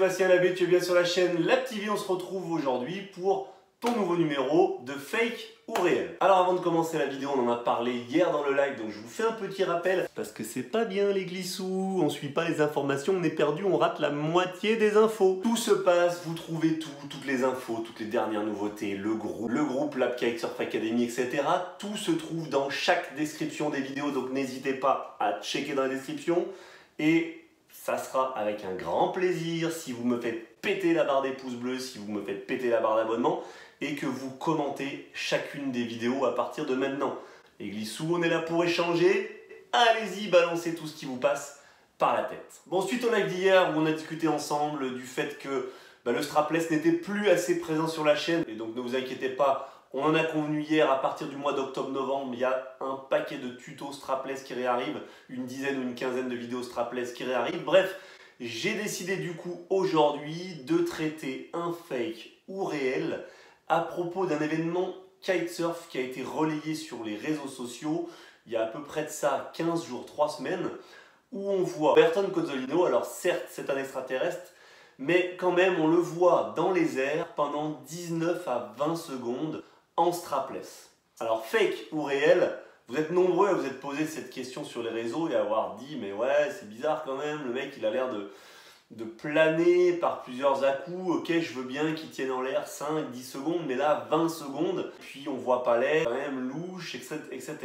Sébastien Labbé, tu es bien sur la chaîne Lab TV. On se retrouve aujourd'hui pour ton nouveau numéro de fake ou réel. Alors avant de commencer la vidéo, on en a parlé hier dans le live, donc je vous fais un petit rappel parce que c'est pas bien les glissous, on suit pas les informations, on est perdu, on rate la moitié des infos. Tout se passe, vous trouvez tout, toutes les infos, toutes les dernières nouveautés, le groupe Lab Kitesurf Academy, etc. Tout se trouve dans chaque description des vidéos, donc n'hésitez pas à checker dans la description et ça sera avec un grand plaisir si vous me faites péter la barre des pouces bleus, si vous me faites péter la barre d'abonnement et que vous commentez chacune des vidéos à partir de maintenant. Les glissous, on est là pour échanger. Allez-y, balancez tout ce qui vous passe par la tête. Bon, suite au live d'hier où on a discuté ensemble du fait que le strapless n'était plus assez présent sur la chaîne, et donc ne vous inquiétez pas, on en a convenu hier, à partir du mois d'octobre-novembre, il y a un paquet de tutos strapless qui réarrivent, une dizaine ou une quinzaine de vidéos strapless qui réarrivent. Bref, j'ai décidé du coup aujourd'hui de traiter un fake ou réel à propos d'un événement kitesurf qui a été relayé sur les réseaux sociaux il y a à peu près de ça 15 jours, 3 semaines, où on voit Ayrton Cozzolino. Alors certes, c'est un extraterrestre, mais quand même on le voit dans les airs pendant 19 à 20 secondes en strapless. Alors fake ou réel, vous êtes nombreux à vous être posé cette question sur les réseaux et à avoir dit mais ouais c'est bizarre quand même, le mec il a l'air de planer par plusieurs à-coups, ok je veux bien qu'il tienne en l'air 5, 10 secondes, mais là 20 secondes, puis on voit pas l'air, quand même louche, etc.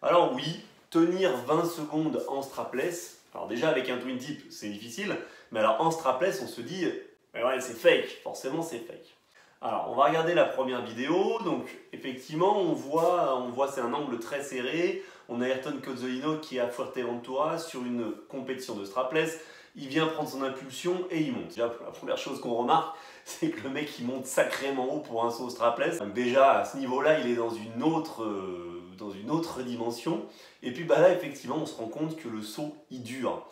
Alors oui, tenir 20 secondes en strapless, alors déjà avec un twin tip c'est difficile, mais alors en strapless on se dit mais ouais c'est fake, forcément c'est fake. Alors, on va regarder la première vidéo. Donc, effectivement, on voit c'est un angle très serré. On a Ayrton Cozzolino qui est à Fuerteventura sur une compétition de strapless. Il vient prendre son impulsion et il monte. Déjà, la première chose qu'on remarque, c'est que le mec il monte sacrément haut pour un saut strapless. Donc déjà, à ce niveau-là, il est dans une autre dimension. Et puis là, effectivement, on se rend compte que le saut, il dure.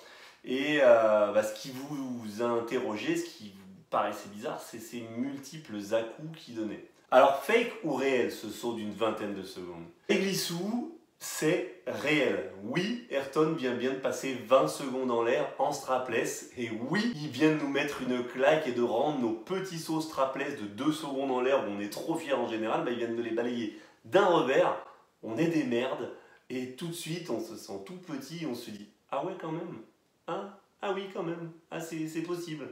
Et ce qui vous a interrogé, ce qui paraissait bizarre, c'est ces multiples à-coups qu'il donnait. Alors fake ou réel ce saut d'une vingtaine de secondes? Les glissous, c'est réel. Oui, Ayrton vient bien de passer 20 secondes en l'air en strapless, et oui, il vient de nous mettre une claque et de rendre nos petits sauts strapless de 2 secondes en l'air où on est trop fiers en général, il vient de les balayer d'un revers. On est des merdes et tout de suite on se sent tout petit, on se dit ah ouais quand même, hein? Ah oui quand même, ah c'est possible.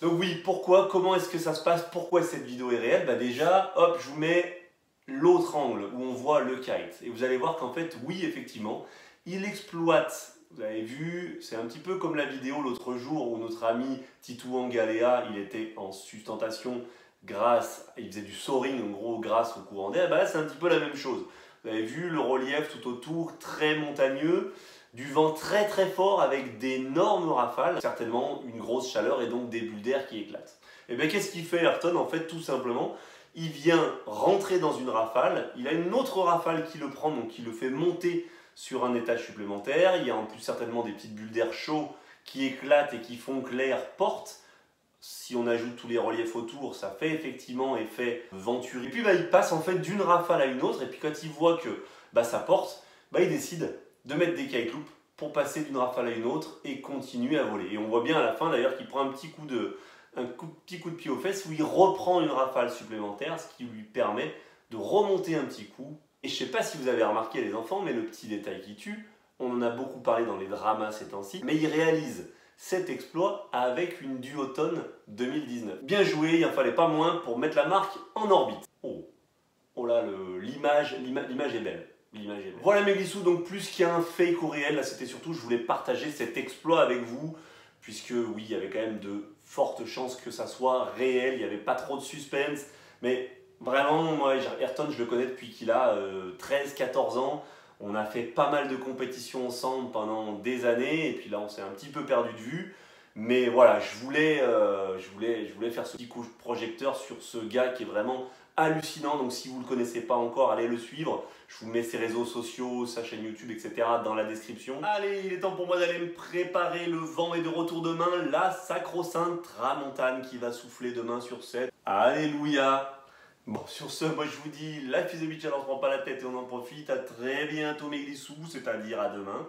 Donc oui, pourquoi? Comment est-ce que ça se passe? Pourquoi cette vidéo est réelle? Déjà, hop, je vous mets l'autre angle où on voit le kite. Et vous allez voir qu'en fait, oui, effectivement, il exploite. Vous avez vu, c'est un petit peu comme la vidéo l'autre jour où notre ami Titou Angalea, il était en sustentation il faisait du soaring en gros grâce au courant d'air. Là, c'est un petit peu la même chose. Vous avez vu le relief tout autour, très montagneux. Du vent très très fort avec d'énormes rafales, certainement une grosse chaleur et donc des bulles d'air qui éclatent. Et bien qu'est-ce qu'il fait Ayrton? En fait tout simplement, il vient rentrer dans une rafale, il a une autre rafale qui le prend, donc qui le fait monter sur un étage supplémentaire. Il y a en plus certainement des petites bulles d'air chaud qui éclatent et qui font que l'air porte. Si on ajoute tous les reliefs autour, ça fait effectivement effet venturi. Et puis il passe en fait d'une rafale à une autre, et puis quand il voit que ça porte, il décide de mettre des kite loops pour passer d'une rafale à une autre et continuer à voler. Et on voit bien à la fin d'ailleurs qu'il prend un petit coup de pied aux fesses où il reprend une rafale supplémentaire, ce qui lui permet de remonter un petit coup. Et je ne sais pas si vous avez remarqué les enfants, mais le petit détail qui tue, on en a beaucoup parlé dans les dramas ces temps-ci, mais il réalise cet exploit avec une Duotone 2019. Bien joué, il n'en fallait pas moins pour mettre la marque en orbite. Oh là, l'image est belle. Voilà mes glissous, donc plus qu'un fake ou réel, là c'était surtout je voulais partager cet exploit avec vous, puisque oui, il y avait quand même de fortes chances que ça soit réel, il n'y avait pas trop de suspense, mais vraiment, moi Ayrton je le connais depuis qu'il a 13-14 ans, on a fait pas mal de compétitions ensemble pendant des années, et puis là on s'est un petit peu perdu de vue, mais voilà, je voulais faire ce petit coup de projecteur sur ce gars qui est vraiment hallucinant. Donc si vous ne le connaissez pas encore, allez le suivre. Je vous mets ses réseaux sociaux, sa chaîne YouTube, etc. dans la description. Allez, il est temps pour moi d'aller me préparer. Le vent est de retour demain. La sacro-sainte tramontane qui va souffler demain sur 7. Alléluia. Bon, sur ce, moi je vous dis, life is a bitch, alors on ne prend pas la tête et on en profite. À très bientôt mes glissous, c'est-à-dire à demain.